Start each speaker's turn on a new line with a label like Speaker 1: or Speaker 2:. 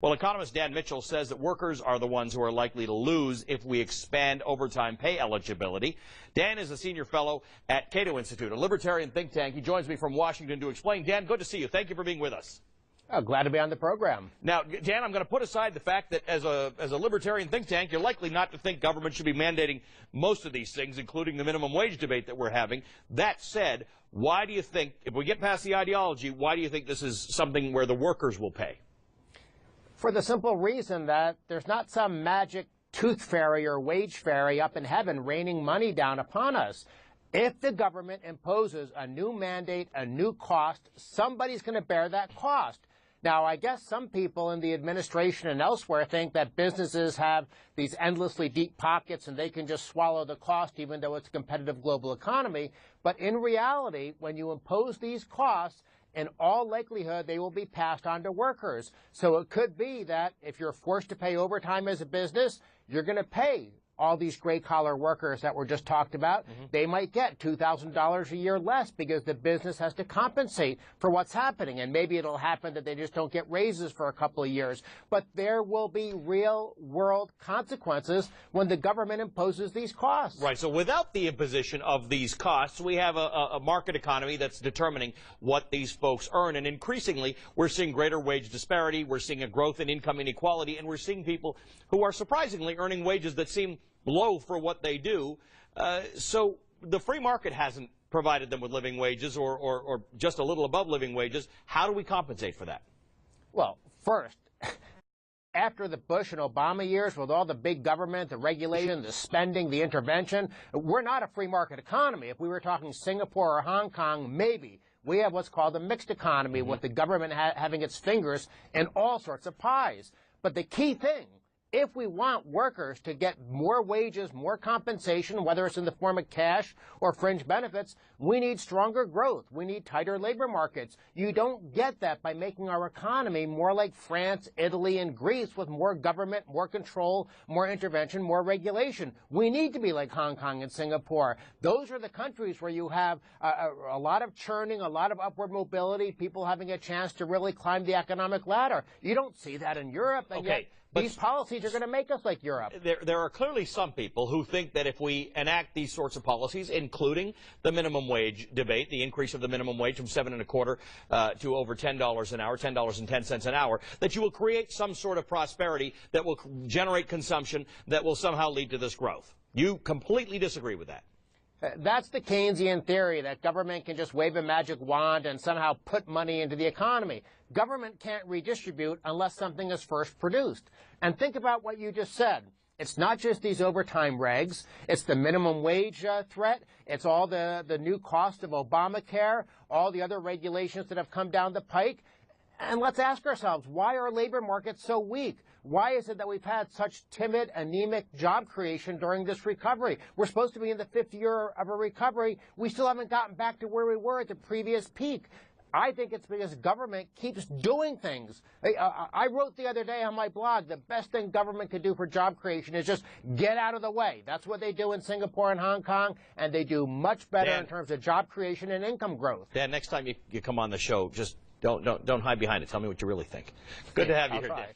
Speaker 1: Well, economist Dan Mitchell says that workers are the ones who are likely to lose if we expand overtime pay eligibility. Dan is a senior fellow at Cato Institute, a libertarian think tank. He joins me from Washington to explain. Dan, good to see you. Thank you for being with us.
Speaker 2: Oh, glad to be on the program.
Speaker 1: Now, Dan, I'm going to put aside the fact that as a libertarian think tank, you're likely not to think government should be mandating most of these things, including the minimum wage debate that we're having. That said, why do you think, if we get past the ideology, why do you think this is something where the workers will pay?
Speaker 2: For the simple reason that there's not some magic tooth fairy or wage fairy up in heaven raining money down upon us. If the government imposes a new mandate, a new cost, somebody's going to bear that cost. Now, I guess some people in the administration and elsewhere think that businesses have these endlessly deep pockets and they can just swallow the cost even though it's a competitive global economy. But in reality, when you impose these costs, in all likelihood, they will be passed on to workers. So it could be that if you're forced to pay overtime as a business, you're going to pay all these gray-collar workers that were just talked about. They might get $2,000 a year less because the business has to compensate for what's happening. And maybe it'll happen that they just don't get raises for a couple of years. But there will be real-world consequences when the government imposes these costs.
Speaker 1: Right. So without the imposition of these costs, we have a market economy that's determining what these folks earn. And increasingly, we're seeing greater wage disparity. We're seeing a growth in income inequality. And we're seeing people who are surprisingly earning wages that seem low for what they do. So the free market hasn't provided them with living wages or just a little above living wages. How do we compensate for that?
Speaker 2: Well, first, after the Bush and Obama years with all the big government, the regulation, the spending, the intervention, we're not a free market economy. If we were talking Singapore or Hong Kong, maybe. We have what's called a mixed economy with the government having its fingers in all sorts of pies. But the key thing, if we want workers to get more wages, more compensation, whether it's in the form of cash or fringe benefits, we need stronger growth. We need tighter labor markets. You don't get that by making our economy more like France, Italy, and Greece with more government, more control, more intervention, more regulation. We need to be like Hong Kong and Singapore. Those are the countries where you have a lot of churning, a lot of upward mobility, people having a chance to really climb the economic ladder. You don't see that in Europe, and yet these policies are going to make us like Europe.
Speaker 1: There are clearly some people who think that if we enact these sorts of policies, including the minimum wage debate, the increase of the minimum wage from $7.25 to over $10 an hour, $10.10 an hour, that you will create some sort of prosperity that will generate consumption that will somehow lead to this growth. You completely disagree with that.
Speaker 2: That's the Keynesian theory, that government can just wave a magic wand and somehow put money into the economy. Government can't redistribute unless something is first produced. And think about what you just said. It's not just these overtime regs. It's the minimum wage threat. It's all the new cost of Obamacare, all the other regulations that have come down the pike. And let's ask ourselves, why are labor markets so weak? Why is it that we've had such timid, anemic job creation during this recovery? We're supposed to be in the fifth year of a recovery. We still haven't gotten back to where we were at the previous peak. I think it's because government keeps doing things. I wrote the other day on my blog, the best thing government could do for job creation is just get out of the way. That's what they do in Singapore and Hong Kong, and they do much better in terms of job creation and income growth.
Speaker 1: Dan, next time you come on the show, just don't hide behind it. Tell me what you really think. Good to have you here, Dan.